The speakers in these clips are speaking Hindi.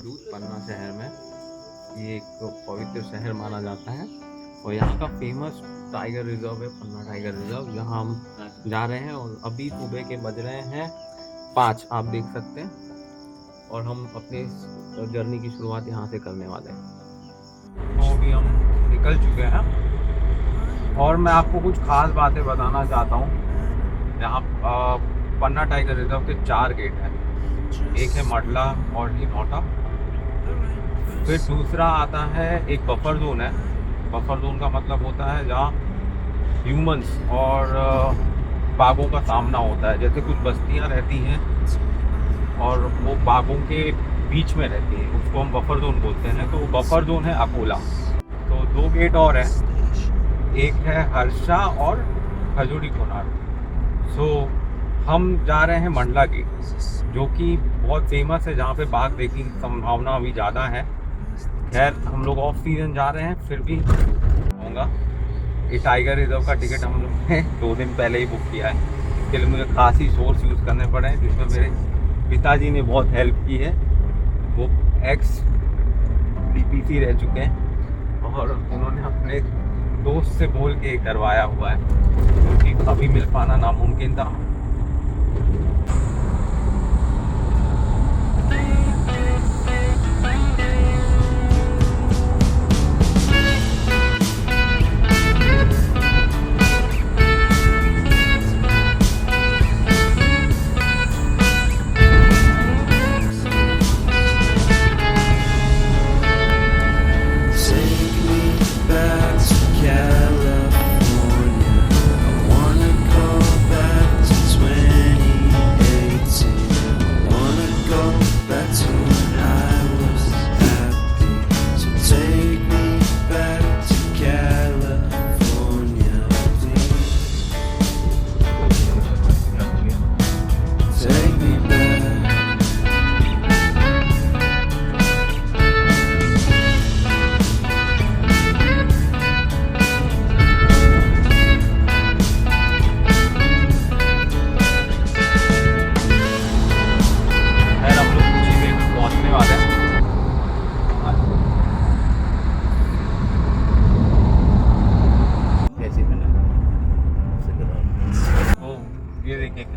मौजूद पन्ना शहर में। ये एक पवित्र शहर माना जाता है और यहाँ का फेमस टाइगर रिजर्व है पन्ना टाइगर रिजर्व, जहाँ हम जा रहे हैं। और अभी सुबह के बज रहे हैं 5, आप देख सकते हैं। और हम अपनी जर्नी की शुरुआत यहाँ से करने वाले हैं। तो अभी हम निकल चुके हैं और मैं आपको कुछ खास बातें बताना चाहता हूँ। यहाँ पन्ना टाइगर रिजर्व के 4 गेट हैं। एक है मडला और ढिमौटा, फिर दूसरा आता है एक बफर जोन है। बफर जोन का मतलब होता है जहाँ ह्यूमंस और बाघों का सामना होता है। जैसे कुछ बस्तियाँ रहती हैं और वो बाघों के बीच में रहती है, उसको हम बफर जोन बोलते हैं। तो बफर जोन है अकोला। तो 2 गेट और हैं, एक है हर्षा और खजूरी कोनार। सो हम जा रहे हैं मंडला गेट, जो कि बहुत फेमस है, जहाँ पे बाघ देखने की संभावना अभी ज़्यादा है। खैर हम लोग ऑफ सीजन जा रहे हैं, फिर भी होगा। ये टाइगर रिजर्व का टिकट हम लोग ने 2 दिन पहले ही बुक किया है। इसके लिए मुझे खासी सोर्स यूज़ करने पड़े हैं, जिसमें मेरे पिताजी ने बहुत हेल्प की है। वो एक्स DPC रह चुके हैं और उन्होंने अपने दोस्त से बोल के करवाया हुआ है, क्योंकि अभी मिल पाना नामुमकिन था।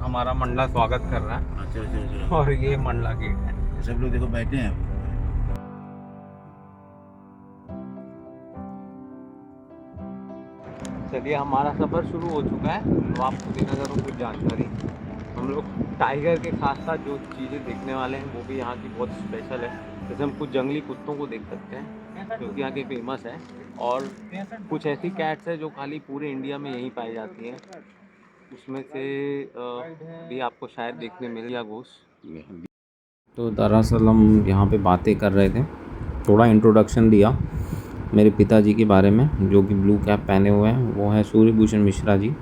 हमारा मंडला स्वागत कर रहा है। अच्छा। और ये मंडला गेट है। सब लोग देखो बैठे हैं। चलिए, हमारा सफ़र शुरू हो चुका है। तो आपको देना चाहता हूँ कुछ जानकारी। हम लोग टाइगर के साथ साथ जो चीज़ें देखने वाले हैं वो भी यहाँ की बहुत स्पेशल है। जैसे हम कुछ जंगली कुत्तों को देख सकते हैं, जो कि यहाँ के फेमस है। और कुछ ऐसी कैट्स है जो खाली पूरे इंडिया में यहीं पाई जाती हैं। उसमें से भी आपको शायद देखने मिल या घोष। तो दरअसल हम यहाँ पे बातें कर रहे थे, थोड़ा इंट्रोडक्शन दिया मेरे पिताजी के बारे में, जो कि ब्लू कैप पहने हुए हैं। वो है सूर्यभूषण मिश्रा जी।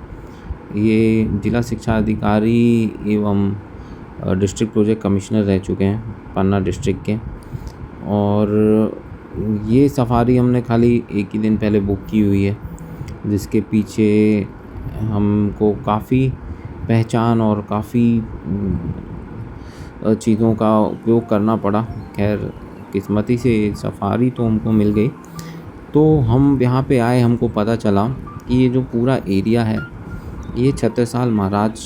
ये जिला शिक्षा अधिकारी एवं डिस्ट्रिक्ट प्रोजेक्ट कमिश्नर रह चुके हैं पन्ना डिस्ट्रिक्ट के। और ये सफारी हमने खाली एक ही दिन पहले बुक की हुई है, जिसके पीछे हमको काफ़ी पहचान और काफ़ी चीज़ों का उपयोग करना पड़ा। खैर किस्मती से सफारी तो हमको मिल गई। तो हम यहाँ पे आए, हमको पता चला कि ये जो पूरा एरिया है ये छत्रसाल महाराज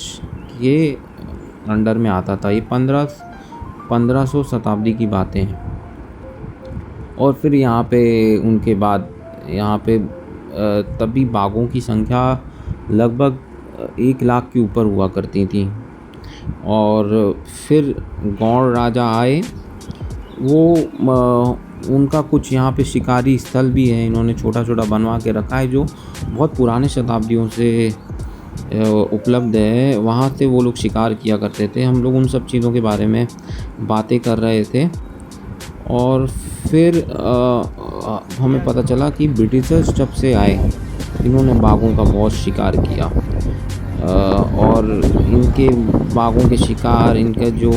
के अंडर में आता था। ये 1500 शताब्दी की बातें हैं। और फिर यहाँ पे उनके बाद यहाँ पे तभी बाघों की संख्या लगभग 1 लाख के ऊपर हुआ करती थी। और फिर गौड़ राजा आए, वो उनका कुछ यहाँ पे शिकारी स्थल भी है, इन्होंने छोटा छोटा बनवा के रखा है, जो बहुत पुराने शताब्दियों से उपलब्ध है। वहाँ से वो लोग शिकार किया करते थे। हम लोग उन सब चीज़ों के बारे में बातें कर रहे थे। और फिर हमें पता चला कि ब्रिटिशर्स जब से आए, इन्होंने बाघों का बहुत शिकार किया। और इनके बाघों के शिकार, इनका जो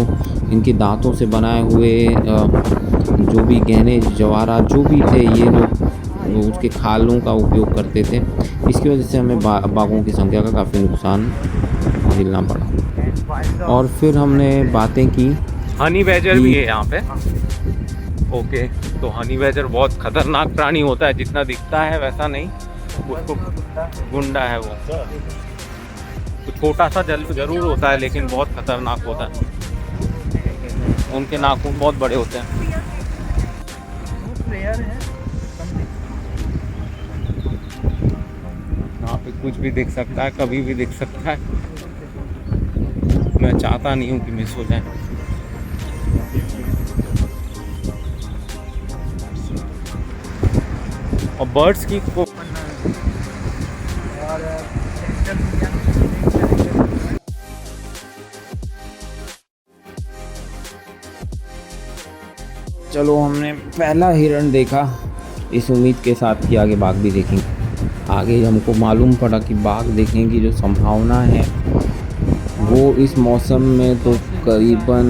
इनके दांतों से बनाए हुए जो भी गहने जवाहरात जो भी थे, ये लोग उसके खालों का उपयोग करते थे। इसकी वजह से हमें बाघों की संख्या का काफ़ी नुकसान झेलना पड़ा। और फिर हमने बातें की। हनी बैजर भी है यहाँ पे। ओके, तो हनी बैजर बहुत खतरनाक प्राणी होता है, जितना दिखता है वैसा नहीं, उसको गुंडा है वो, तो छोटा सा जरूर होता है लेकिन बहुत खतरनाक होता है। उनके नाखून बहुत बड़े होते हैं। यहाँ पे कुछ भी दिख सकता है, कभी भी दिख सकता है। मैं चाहता नहीं हूँ कि मिस हो जाए। और बर्ड्स की को चलो, हमने पहला हिरण देखा इस उम्मीद के साथ कि आगे बाघ भी देखेंगे। आगे हमको मालूम पड़ा कि बाघ देखने की जो संभावना है वो इस मौसम में तो करीबन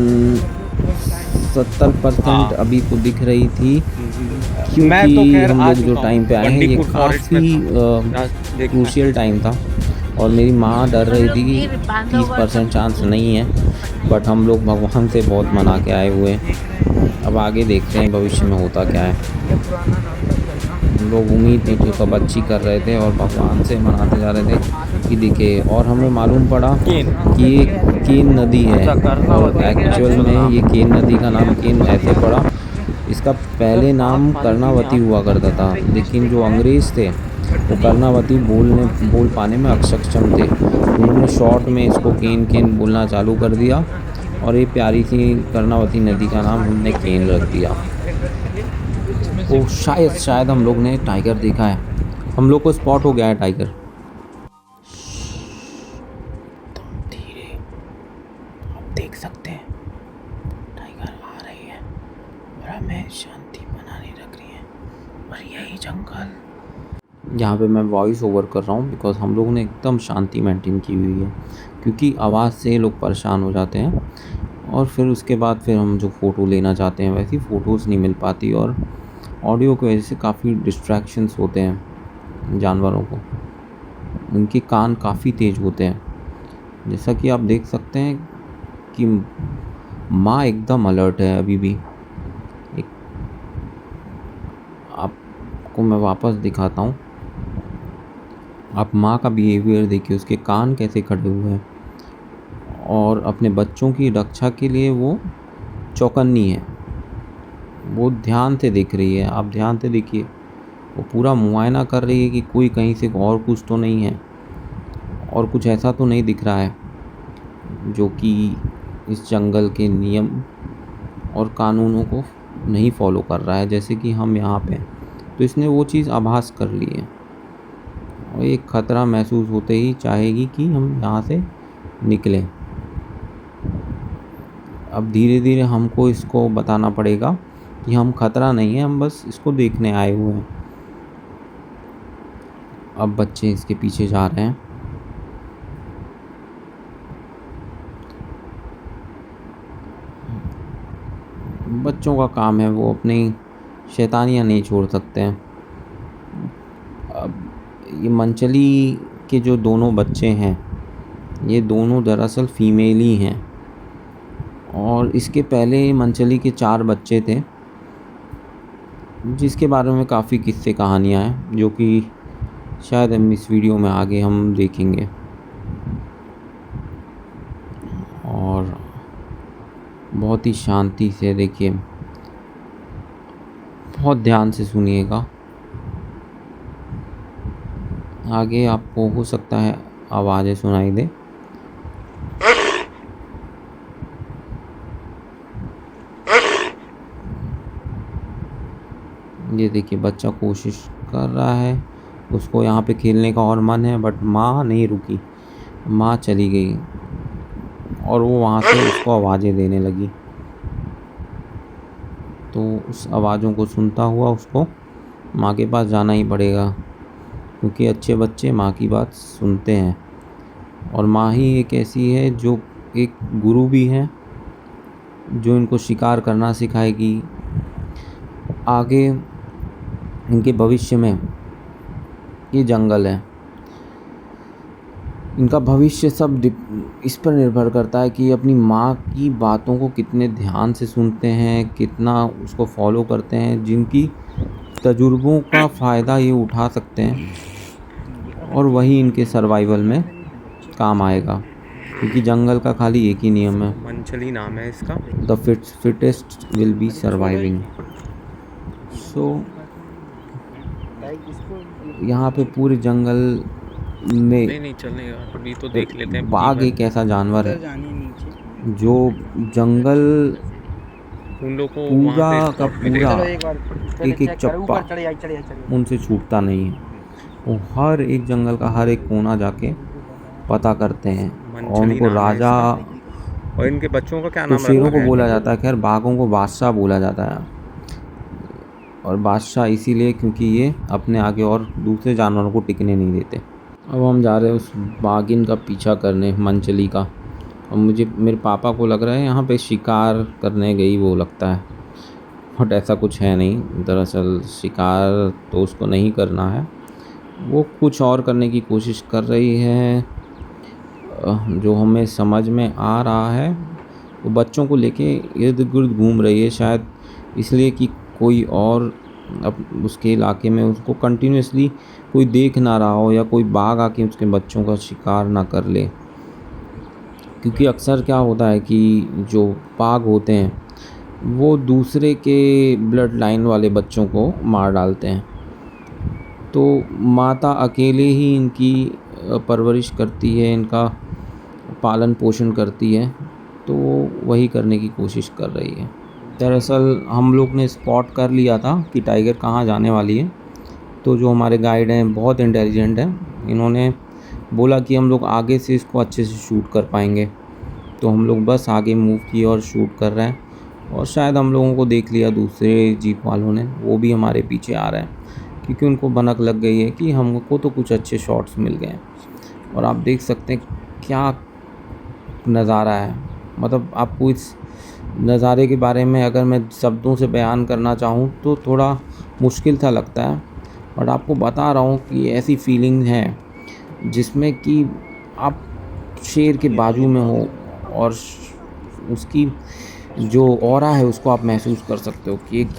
70% अभी को दिख रही थी, क्योंकि हम लोग जो टाइम पे आए हैं ये काफ़ी क्रूशियल टाइम था और मेरी माँ डर रही थी कि 30% चांस नहीं है, बट हम लोग भगवान से बहुत मना के आए हुए हैं। अब आगे देखते हैं भविष्य में होता क्या है। हम लोग उम्मीद नहीं थी, सब अच्छी कर रहे थे और भगवान से मनाते जा रहे थे कि दिखे। और हमें मालूम पड़ा कि ये केन नदी है और एक्चुअल में ये केन नदी का नाम केन ऐसे पड़ा, इसका पहले नाम कर्णावती हुआ करता था, लेकिन जो अंग्रेज़ थे वो कर्णावती बोल पाने में अक्षम थे, उन्होंने शॉर्ट में इसको केन केन बोलना चालू कर दिया और ये प्यारी सी कर्णावती नदी का नाम हमने केन रख दिया। तो शायद हम लोग ने टाइगर देखा है, हम लोग को स्पॉट हो गया है टाइगर। धीरे, आप देख सकते हैं टाइगर आ रही है और हमें शांति बनाने रख रही है। और यही जंगल, यहाँ पे मैं वॉइस ओवर कर रहा हूँ बिकॉज हम लोगों ने एकदम शांति मेंटेन की हुई है, क्योंकि आवाज़ से लोग परेशान हो जाते हैं और फिर उसके बाद फिर हम जो फ़ोटो लेना चाहते हैं वैसी फ़ोटोज़ नहीं मिल पाती, और ऑडियो की वजह से काफ़ी डिस्ट्रैक्शंस होते हैं जानवरों को, उनके कान काफ़ी तेज़ होते हैं। जैसा कि आप देख सकते हैं कि माँ एकदम अलर्ट है अभी भी। एक आपको मैं वापस दिखाता हूँ, आप माँ का बिहेवियर देखिए, उसके कान कैसे खड़े हुए हैं और अपने बच्चों की रक्षा के लिए वो चौकन्नी है, वो ध्यान से देख रही है। आप ध्यान से देखिए, वो पूरा मुआयना कर रही है कि कोई कहीं से और कुछ तो नहीं है और कुछ ऐसा तो नहीं दिख रहा है जो कि इस जंगल के नियम और कानूनों को नहीं फॉलो कर रहा है, जैसे कि हम यहाँ पे। तो इसने वो चीज़ आभास कर ली है और एक ख़तरा महसूस होते ही चाहेगी कि हम यहाँ से निकलें। अब धीरे धीरे हमको इसको बताना पड़ेगा कि हम ख़तरा नहीं है, हम बस इसको देखने आए हुए हैं। अब बच्चे इसके पीछे जा रहे हैं। बच्चों का काम है, वो अपनी शैतानियाँ नहीं छोड़ सकते हैं। अब ये मंचली के जो दोनों बच्चे हैं, ये दोनों दरअसल फीमेल ही हैं और इसके पहले मंचली के 4 बच्चे थे, जिसके बारे में काफ़ी किस्से कहानियाँ हैं जो कि शायद हम इस वीडियो में आगे हम देखेंगे। और बहुत ही शांति से देखिए, बहुत ध्यान से सुनिएगा। आगे आपको हो सकता है आवाज़ें सुनाई दे। ये देखिए, बच्चा कोशिश कर रहा है, उसको यहाँ पे खेलने का और मन है, बट माँ नहीं रुकी, माँ चली गई और वो वहाँ से उसको आवाज़ें देने लगी। तो उस आवाज़ों को सुनता हुआ उसको माँ के पास जाना ही पड़ेगा, क्योंकि अच्छे बच्चे माँ की बात सुनते हैं और माँ ही एक ऐसी है जो एक गुरु भी है, जो इनको शिकार करना सिखाएगी। आगे इनके भविष्य में ये जंगल है, इनका भविष्य सब इस पर निर्भर करता है कि अपनी माँ की बातों को कितने ध्यान से सुनते हैं, कितना उसको फॉलो करते हैं, जिनकी तजुर्बों का फ़ायदा ये उठा सकते हैं और वही इनके सर्वाइवल में काम आएगा, क्योंकि जंगल का खाली एक ही नियम है, मंचली नाम है इसका। The fittest will be surviving. So यहाँ पे पूरे जंगल में नहीं चलने का, अभी तो देख लेते हैं। बाघ एक ऐसा जानवर है जो जंगल उन लोग को पूरा वहाँ पे का spot मिलेगा। पूरा एक एक चप्पा उनसे छूटता नहीं है। वो हर एक जंगल का हर एक कोना जाके पता करते हैं और मंचली उनको नाम है राजा, इसका। और इनके बच्चों का क्या तो नाम शेरों रखा को है? बोला जाता है, खैर बाघों को बादशाह बोला जाता है। और बादशाह इसीलिए क्योंकि ये अपने आगे और दूसरे जानवरों को टिकने नहीं देते। अब हम जा रहे हैं उस बाघिन का पीछा करने, मंचली का। और मेरे पापा को लग रहा है यहाँ पे शिकार करने गई वो, लगता है, बट ऐसा कुछ है नहीं। दरअसल शिकार तो उसको नहीं करना है, वो कुछ और करने की कोशिश कर रही है। जो हमें समझ में आ रहा है वो बच्चों को लेके इर्द गिर्द घूम रही है, शायद इसलिए कि कोई और अब उसके इलाके में उसको कंटिन्यूसली कोई देख ना रहा हो या कोई बाघ आके उसके बच्चों का शिकार ना कर ले। क्योंकि अक्सर क्या होता है कि जो बाघ होते हैं वो दूसरे के ब्लड लाइन वाले बच्चों को मार डालते हैं, तो माता अकेले ही इनकी परवरिश करती है, इनका पालन पोषण करती है, तो वही करने की कोशिश कर रही है। दरअसल हम लोग ने स्पॉट कर लिया था कि टाइगर कहाँ जाने वाली है, तो जो हमारे गाइड हैं बहुत इंटेलिजेंट हैं, इन्होंने बोला कि हम लोग आगे से इसको अच्छे से शूट कर पाएंगे, तो हम लोग बस आगे मूव किए और शूट कर रहे हैं। और शायद हम लोगों को देख लिया दूसरे जीप वालों ने, वो भी हमारे पीछे आ रहे हैं, क्योंकि उनको भनक लग गई है कि हमको तो कुछ अच्छे शॉट्स मिल गए हैं। और आप देख सकते हैं क्या नज़ारा है, मतलब आपको इस नज़ारे के बारे में अगर मैं शब्दों से बयान करना चाहूँ तो थोड़ा मुश्किल सा लगता है, बट आपको बता रहा हूँ कि ऐसी फीलिंग है जिसमें कि आप शेर के बाजू में हो और उसकी जो ऑरा है उसको आप महसूस कर सकते हो कि एक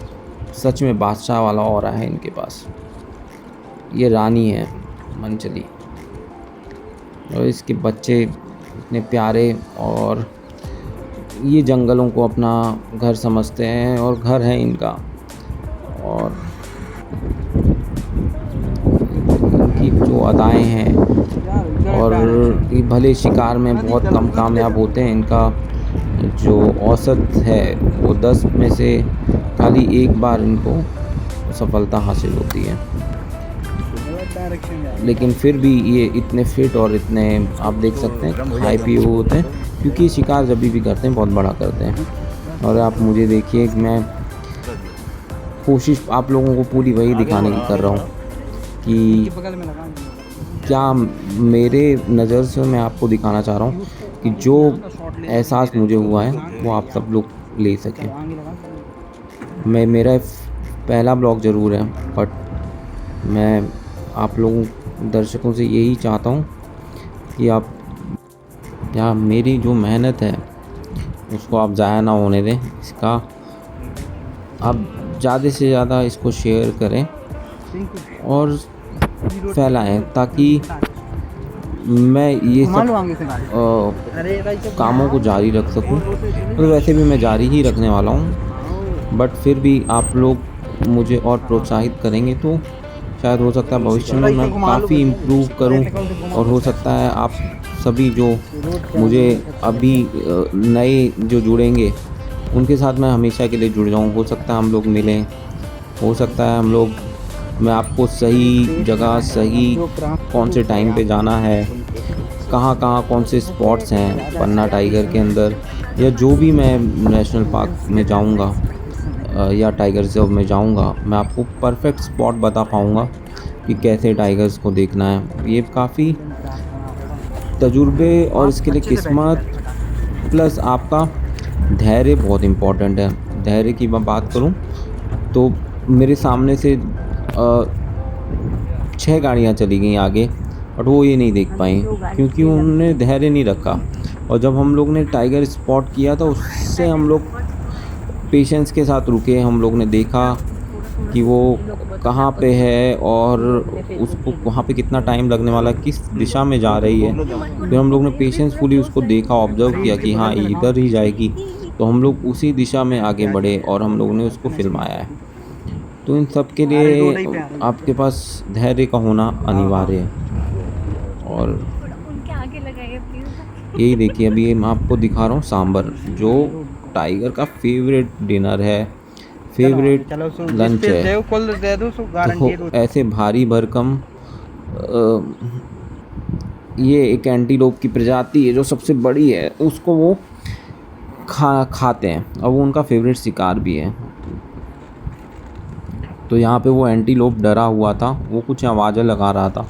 सच में बादशाह वाला ऑरा है इनके पास। ये रानी है मंचली और इसके बच्चे इतने प्यारे, और ये जंगलों को अपना घर समझते हैं और घर है इनका। और इनकी जो अदाएँ हैं, और ये भले शिकार में बहुत कम कामयाब होते हैं, इनका जो औसत है वो 10 में से खाली एक बार इनको सफलता हासिल होती है। लेकिन फिर भी ये इतने फिट और इतने आप देख सकते हैं खाए पिए हुए होते हैं, क्योंकि शिकार जब भी करते हैं बहुत बड़ा करते हैं। और आप मुझे देखिए, मैं कोशिश आप लोगों को पूरी वही दिखाने की कर रहा हूँ कि क्या मेरे नज़र से मैं आपको दिखाना चाह रहा हूँ कि जो एहसास मुझे हुआ है वो आप सब लोग ले सकें। मेरा पहला ब्लॉग ज़रूर है, बट मैं आप लोगों दर्शकों से यही चाहता हूँ कि आप या मेरी जो मेहनत है उसको आप ज़ाया ना होने दें। इसका आप ज़्यादा से ज़्यादा इसको शेयर करें और फैलाएं, ताकि मैं ये सब कामों को जारी रख सकूं। तो वैसे भी मैं जारी ही रखने वाला हूं, बट फिर भी आप लोग मुझे और प्रोत्साहित करेंगे तो शायद हो सकता है भविष्य में मैं काफ़ी इम्प्रूव करूं, और हो सकता है आप सभी जो मुझे अभी नए जो जुड़ेंगे उनके साथ मैं हमेशा के लिए जुड़ जाऊं। हो सकता है हम लोग मिलें, हो सकता है हम लोग, मैं आपको सही जगह, सही कौन से टाइम पे जाना है, कहाँ कौन से स्पॉट्स हैं पन्ना टाइगर के अंदर, या जो भी मैं नेशनल पार्क में जाऊंगा या टाइगर रिजर्व में जाऊंगा, मैं आपको परफेक्ट स्पॉट बता पाऊंगा कि कैसे टाइगर्स को देखना है। ये काफ़ी तजुर्बे और इसके लिए किस्मत प्लस आपका धैर्य बहुत इम्पोर्टेंट है। धैर्य की मैं बात करूं तो मेरे सामने से 6 गाड़ियां चली गई आगे, बट वो ये नहीं देख पाई क्योंकि उन्होंने धैर्य नहीं रखा। और जब हम लोग ने टाइगर स्पॉट किया तो उससे हम लोग पेशेंस के साथ रुके, हम लोग ने देखा कि वो कहाँ पे है और उसको वहाँ पे कितना टाइम लगने वाला है, किस दिशा में जा रही है। फिर हम लोग ने पेशेंसफुली उसको देखा, ऑब्जर्व किया कि हाँ इधर ही जाएगी, तो हम लोग उसी दिशा में आगे बढ़े और हम लोग ने उसको फिल्माया है। तो इन सब के लिए आपके पास धैर्य का होना अनिवार्य है। और उनके आगे लगाइए प्लीज। यही देखिए, अभी ये मैं आपको दिखा रहा हूँ सांबर, जो टाइगर का फेवरेट डिनर है, फेवरेट लंच है। तो ऐसे भारी भरकम ये एक एंटीलोप की प्रजाति है जो सबसे बड़ी है, उसको वो खाते हैं और वो उनका फेवरेट शिकार भी है। तो यहाँ पे वो एंटीलोप डरा हुआ था, वो कुछ आवाज़ें लगा रहा था।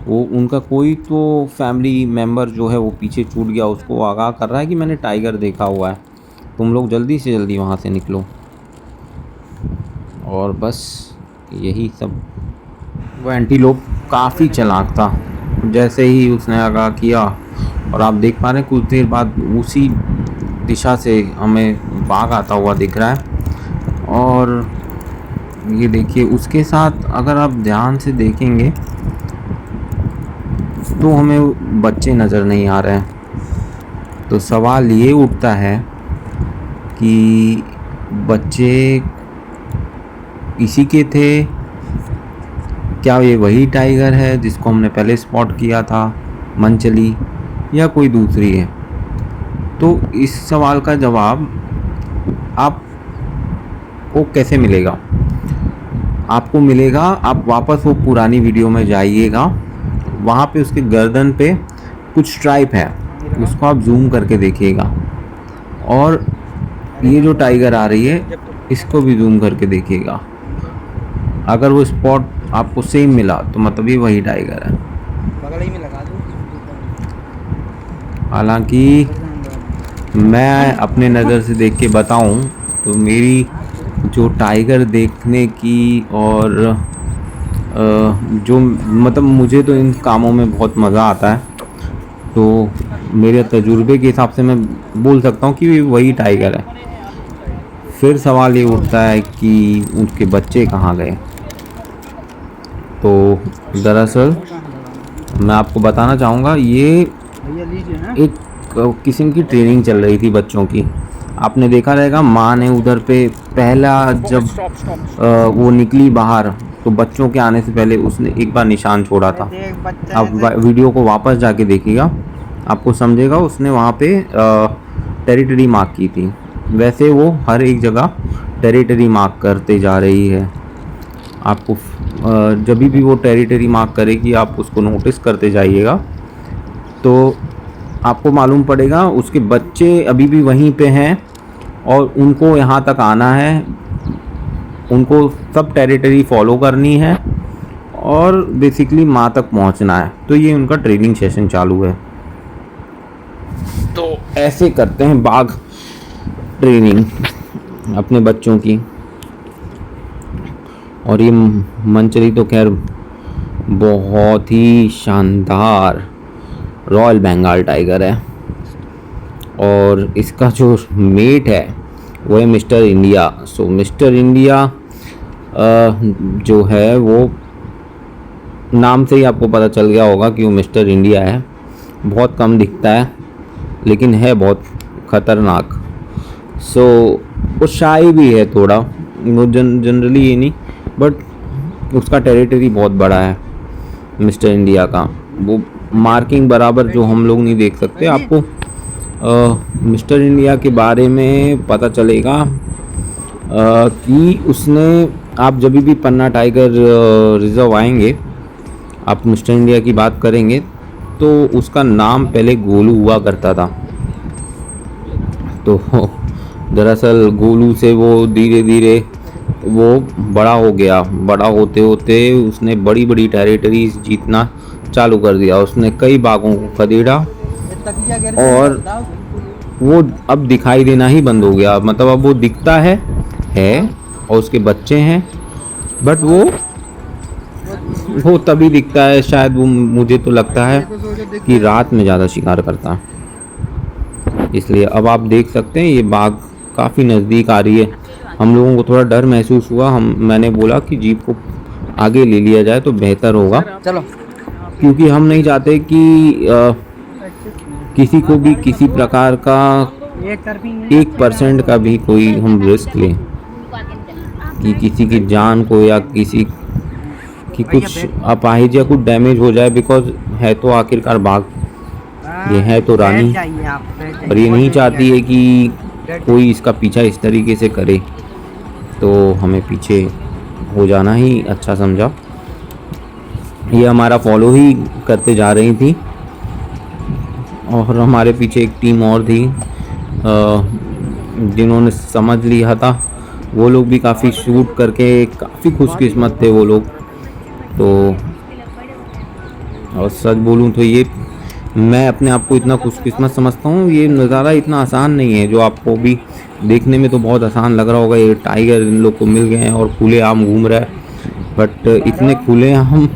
वो उनका कोई तो फैमिली मेम्बर जो है वो पीछे छूट गया, उसको आगाह कर रहा है कि मैंने टाइगर देखा हुआ है, तुम लोग जल्दी से जल्दी वहाँ से निकलो। और बस यही सब। वो एंटीलोप काफ़ी चालाक था, जैसे ही उसने आगाह किया और आप देख पा रहे हैं कुछ देर बाद उसी दिशा से हमें बाघ आता हुआ दिख रहा है। और ये देखिए उसके साथ अगर आप ध्यान से देखेंगे तो हमें बच्चे नज़र नहीं आ रहे हैं। तो सवाल ये उठता है कि बच्चे इसी के थे, क्या ये वही टाइगर है जिसको हमने पहले स्पॉट किया था मनचली, या कोई दूसरी है? तो इस सवाल का जवाब आपको कैसे मिलेगा? आपको मिलेगा, आप वापस वो पुरानी वीडियो में जाइएगा, वहाँ पे उसके गर्दन पे कुछ स्ट्राइप है, उसको आप जूम करके देखिएगा। और ये जो टाइगर आ रही है इसको भी जूम करके देखिएगा। अगर वो स्पॉट आपको सेम मिला तो मतलब ये वही टाइगर है। हालांकि मैं अपने नज़र से देख के बताऊं तो मेरी जो टाइगर देखने की और जो मतलब मुझे तो इन कामों में बहुत मज़ा आता है, तो मेरे तजुर्बे के हिसाब से मैं बोल सकता हूँ कि वही टाइगर है। फिर सवाल ये उठता है कि उनके बच्चे कहाँ गए? तो दरअसल मैं आपको बताना चाहूँगा, ये एक किस्म की ट्रेनिंग चल रही थी बच्चों की। आपने देखा रहेगा माँ ने उधर पे पहला जब वो निकली बाहर तो बच्चों के आने से पहले उसने एक बार निशान छोड़ा था। आप वीडियो को वापस जाके देखिएगा, आपको समझेगा उसने वहाँ पे टेरिटरी मार्क की थी। वैसे वो हर एक जगह टेरिटरी मार्क करते जा रही है। आपको जब भी वो टेरिटरी मार्क करेगी आप उसको नोटिस करते जाइएगा, तो आपको मालूम पड़ेगा उसके बच्चे अभी भी वहीं पे हैं और उनको यहाँ तक आना है, उनको सब टेरिटरी फॉलो करनी है और बेसिकली माँ तक पहुँचना है। तो ये उनका ट्रेनिंग सेशन चालू है। तो ऐसे करते हैं बाघ ट्रेनिंग अपने बच्चों की। और ये मनचली तो खैर बहुत ही शानदार रॉयल बंगाल टाइगर है और इसका जो मेट है वो है मिस्टर इंडिया। सो मिस्टर इंडिया जो है वो नाम से ही आपको पता चल गया होगा कि वो मिस्टर इंडिया है। बहुत कम दिखता है लेकिन है बहुत ख़तरनाक। सो वो शाही भी है थोड़ा, वो जनरली ये नहीं, बट उसका टेरिटरी बहुत बड़ा है मिस्टर इंडिया का। वो मार्किंग बराबर जो हम लोग नहीं देख सकते। आपको मिस्टर इंडिया के बारे में पता चलेगा कि उसने, आप जब भी पन्ना टाइगर रिजर्व आएंगे, आप मिस्टर इंडिया की बात करेंगे तो उसका नाम पहले गोलू हुआ करता था। तो दरअसल गोलू से वो धीरे धीरे वो बड़ा हो गया, बड़ा होते होते उसने बड़ी बड़ी टेरिटरीज जीतना चालू कर दिया। उसने कई बाघों को खदेड़ा और वो अब दिखाई देना ही बंद हो गया। मतलब अब वो दिखता है और उसके बच्चे हैं, बट वो वो तभी दिखता है शायद, वो मुझे तो लगता है कि रात में ज़्यादा शिकार करता है, इसलिए। अब आप देख सकते हैं ये बाघ काफ़ी नज़दीक आ रही है। हम लोगों को थोड़ा डर महसूस हुआ, मैंने बोला कि जीप को आगे ले लिया जाए तो बेहतर होगा, क्योंकि हम नहीं चाहते कि किसी को भी किसी प्रकार का 1% का भी कोई हम रिस्क लें कि किसी की जान को या किसी की कुछ अपाहिज या कुछ डैमेज हो जाए, बिकॉज है तो आखिरकार बाघ, ये है तो रानी, और ये नहीं चाहती है कि कोई इसका पीछा इस तरीके से करे, तो हमें पीछे हो जाना ही अच्छा समझा। ये हमारा फॉलो ही करते जा रही थी, और हमारे पीछे एक टीम और थी जिन्होंने समझ लिया था। वो लोग भी काफ़ी शूट करके काफ़ी खुशकिस्मत थे वो लोग। तो और सच बोलूँ तो ये, मैं अपने आप को इतना खुशकिस्मत समझता हूँ। ये नज़ारा इतना आसान नहीं है, जो आपको भी देखने में तो बहुत आसान लग रहा होगा, ये टाइगर इन लोग को मिल गए हैं और खुले आम घूम रहा है, बट इतने खुले आम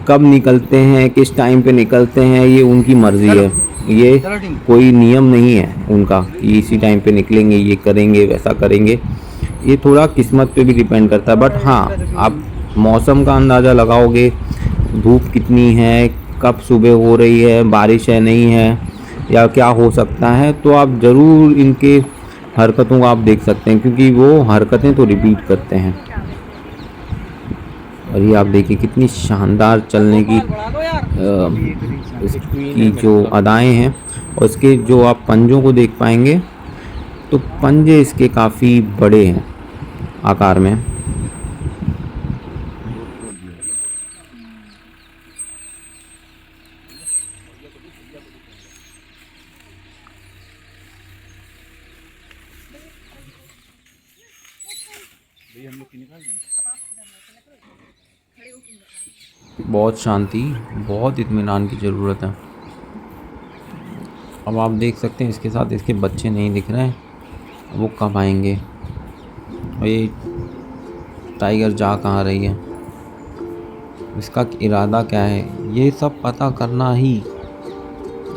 कब निकलते हैं, किस टाइम पे निकलते हैं, ये उनकी मर्ज़ी है। ये कोई नियम नहीं है उनका कि इसी टाइम पे निकलेंगे, ये करेंगे, वैसा करेंगे। ये थोड़ा किस्मत पे भी डिपेंड करता है, बट हाँ, आप मौसम का अंदाज़ा लगाओगे, धूप कितनी है, कब सुबह हो रही है, बारिश है नहीं है, या क्या हो सकता है, तो आप ज़रूर इनके हरकतों को आप देख सकते हैं, क्योंकि वो हरकतें तो रिपीट करते हैं। और ये आप देखिए कितनी शानदार चलने की इसकी जो अदाएं हैं, और इसके जो आप पंजों को देख पाएंगे, तो पंजे इसके काफ़ी बड़े हैं आकार में। बहुत शांति, बहुत इत्मीनान की ज़रूरत है। अब आप देख सकते हैं इसके साथ इसके बच्चे नहीं दिख रहे हैं, वो कब आएंगे, और ये टाइगर जा कहाँ रही है, इसका इरादा क्या है, ये सब पता करना ही,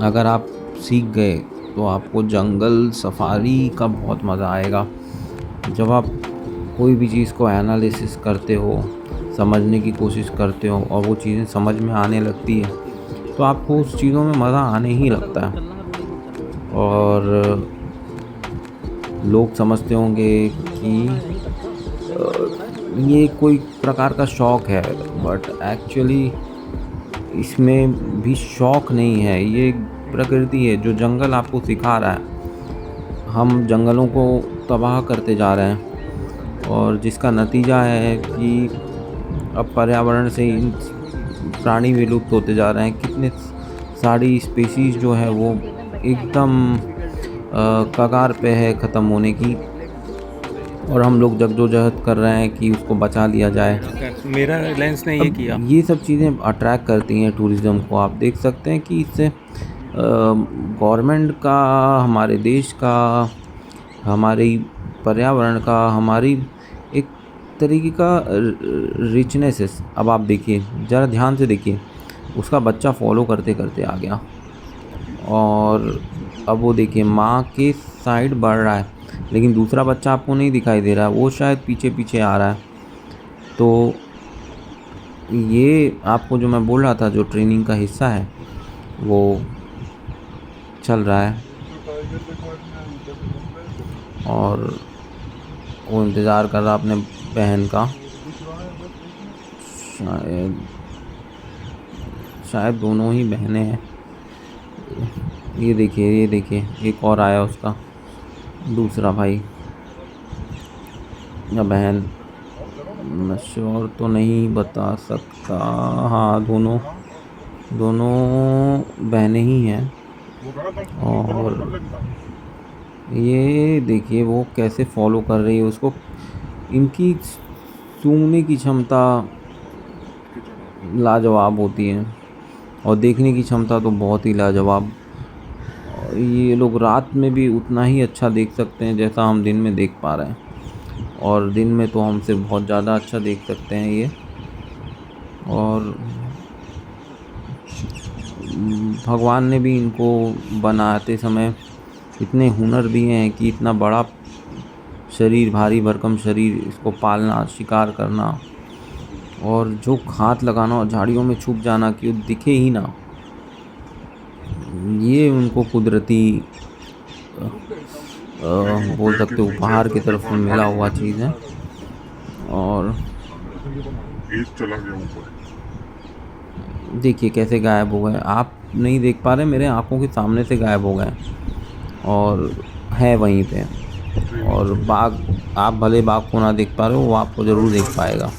अगर आप सीख गए तो आपको जंगल सफारी का बहुत मज़ा आएगा। जब आप कोई भी चीज़ को एनालिसिस करते हो, समझने की कोशिश करते हो, और वो चीज़ें समझ में आने लगती है, तो आपको उस चीज़ों में मज़ा आने ही लगता है। और लोग समझते होंगे कि ये कोई प्रकार का शौक़ है, बट एक्चुअली इसमें भी शौक़ नहीं है, ये प्रकृति है जो जंगल आपको सिखा रहा है। हम जंगलों को तबाह करते जा रहे हैं, और जिसका नतीजा है कि अब पर्यावरण से इन प्राणी विलुप्त होते जा रहे हैं। कितने सारी स्पीशीज़ जो है वो एकदम कगार पे है ख़त्म होने की, और हम लोग जद्दोजहद कर रहे हैं कि उसको बचा लिया जाए। मेरा लेंस ने ये किया। ये सब चीज़ें अट्रैक्ट करती हैं टूरिज़्म को। आप देख सकते हैं कि इससे गवर्नमेंट का, हमारे देश का, हमारी पर्यावरण का, हमारी एक तरीके का रिचनेस है। अब आप देखिए, ज़रा ध्यान से देखिए, उसका बच्चा फॉलो करते करते आ गया, और अब वो देखिए माँ के साइड बढ़ रहा है, लेकिन दूसरा बच्चा आपको नहीं दिखाई दे रहा है, वो शायद पीछे पीछे आ रहा है। तो ये आपको जो मैं बोल रहा था, जो ट्रेनिंग का हिस्सा है वो चल रहा है, और वो इंतज़ार कर रहा अपने बहन का। शायद दोनों ही बहनें हैं। ये देखिए एक और आया, उसका दूसरा भाई या बहन, मैं श्योर तो नहीं बता सकता। हाँ, दोनों बहनें ही हैं। और ये देखिए वो कैसे फॉलो कर रही है उसको। इनकी सूंघने की क्षमता लाजवाब होती है, और देखने की क्षमता तो बहुत ही लाजवाब। ये लोग रात में भी उतना ही अच्छा देख सकते हैं जैसा हम दिन में देख पा रहे हैं, और दिन में तो हमसे बहुत ज़्यादा अच्छा देख सकते हैं ये। और भगवान ने भी इनको बनाते समय इतने हुनर दिए हैं कि इतना बड़ा शरीर, भारी भरकम शरीर, इसको पालना, शिकार करना और जो घात लगाना और झाड़ियों में छुप जाना कि वो दिखे ही ना, ये उनको कुदरती बोल सकते उपहार की तरफ मिला हुआ चीज़ है। और चला गया ऊपर, देखिए कैसे गायब हो गए, आप नहीं देख पा रहे, मेरे आंखों के सामने से गायब हो गए और है वहीं पे। और बाघ, आप भले बाघ को ना देख पा रहे हो, वो आपको ज़रूर देख पाएगा।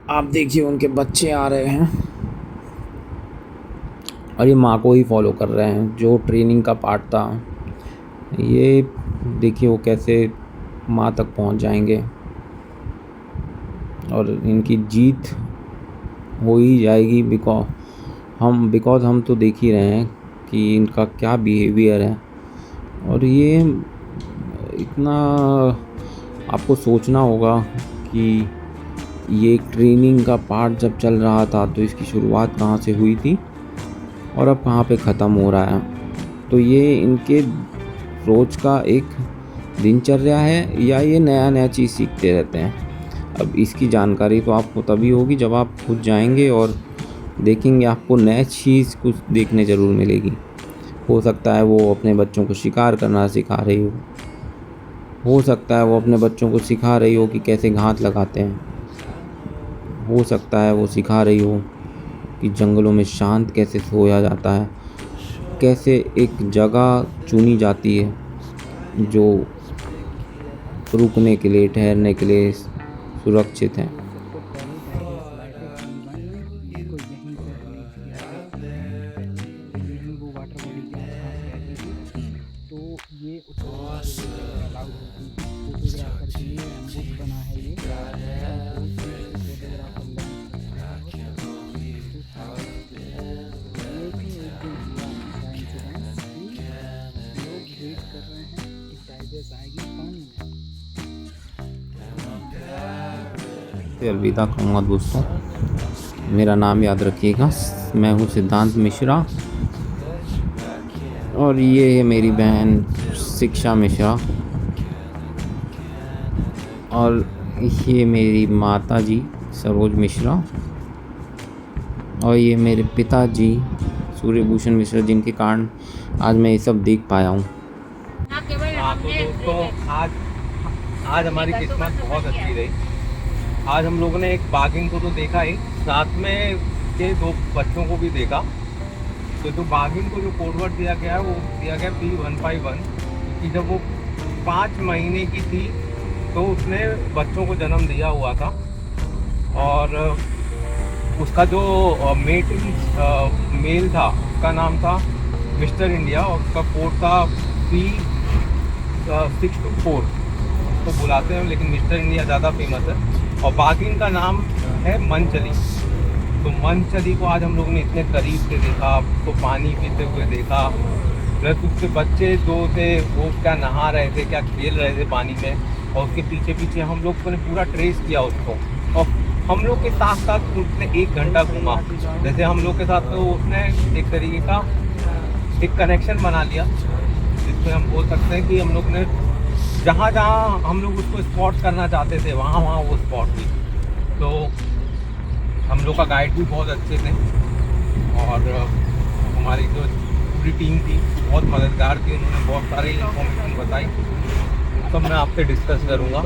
आप देखिए उनके बच्चे आ रहे हैं और ये माँ को ही फॉलो कर रहे हैं, जो ट्रेनिंग का पार्ट था। ये देखिए वो कैसे माँ तक पहुँच जाएंगे और इनकी जीत हो ही जाएगी। बिकॉज हम तो देख ही रहे हैं कि इनका क्या बिहेवियर है। और ये इतना आपको सोचना होगा कि ये ट्रेनिंग का पार्ट जब चल रहा था तो इसकी शुरुआत कहाँ से हुई थी और अब कहाँ पे ख़त्म हो रहा है। तो ये इनके रोज़ का एक दिनचर्या है या ये नया नया चीज़ सीखते रहते हैं। अब इसकी जानकारी तो आपको तभी होगी जब आप खुद जाएंगे और देखेंगे, आपको नई चीज़ कुछ देखने ज़रूर मिलेगी। हो सकता है वो अपने बच्चों को शिकार करना सिखा रही हो सकता है वो अपने बच्चों को सिखा रही हो कि कैसे घात लगाते हैं, हो सकता है वो सिखा रही हो कि जंगलों में शांत कैसे सोया जाता है, कैसे एक जगह चुनी जाती है जो रुकने के लिए, ठहरने के लिए सुरक्षित है। अलविदा कहूँगा दोस्तों, मेरा नाम याद रखिएगा, मैं हूँ सिद्धांत मिश्रा और ये है मेरी बहन शिक्षा मिश्रा और ये मेरी माता जी सरोज मिश्रा और ये मेरे पिताजी सूर्यभूषण मिश्रा, जिनके कारण आज मैं ये सब देख पाया हूँ। तो दोस्तों आज हमारी किस्मत बहुत अच्छी रही। आज हम लोगों ने एक बाघिन को तो देखा ही, साथ में के 2 बच्चों को भी देखा। तो जो बाघिन को जो कोडवर्ड दिया गया है वो दिया गया P151 कि जब वो 5 महीने की थी तो उसने बच्चों को जन्म दिया हुआ था और उसका जो मेल था उसका नाम था मिस्टर इंडिया और उसका कोड था P624 तो बुलाते हैं, लेकिन मिस्टर इंडिया ज़्यादा फेमस है। और बाघिन का नाम है मनचली। तो मनचली को आज हम लोगों ने इतने करीब से देखा, उसको पानी पीते हुए देखा, प्लस उसके बच्चे जो थे वो क्या नहा रहे थे, क्या खेल रहे थे पानी में, और उसके पीछे पीछे हम लोग ने पूरा ट्रेस किया उसको। और हम लोग के साथ साथ उसने 1 घंटा घूमा, जैसे हम लोग के साथ तो उसने एक तरीके का एक कनेक्शन बना लिया, जिसमें हम बोल सकते हैं कि हम लोग ने जहाँ जहाँ हम लोग उसको स्पॉट करना चाहते थे वहाँ वो स्पॉट थी। तो हम लोग का गाइड भी बहुत अच्छे थे और हमारी जो पूरी टीम थी बहुत मददगार थी, उन्होंने बहुत सारी इन्फॉर्मेशन बताई, तो मैं आपसे डिस्कस करूँगा।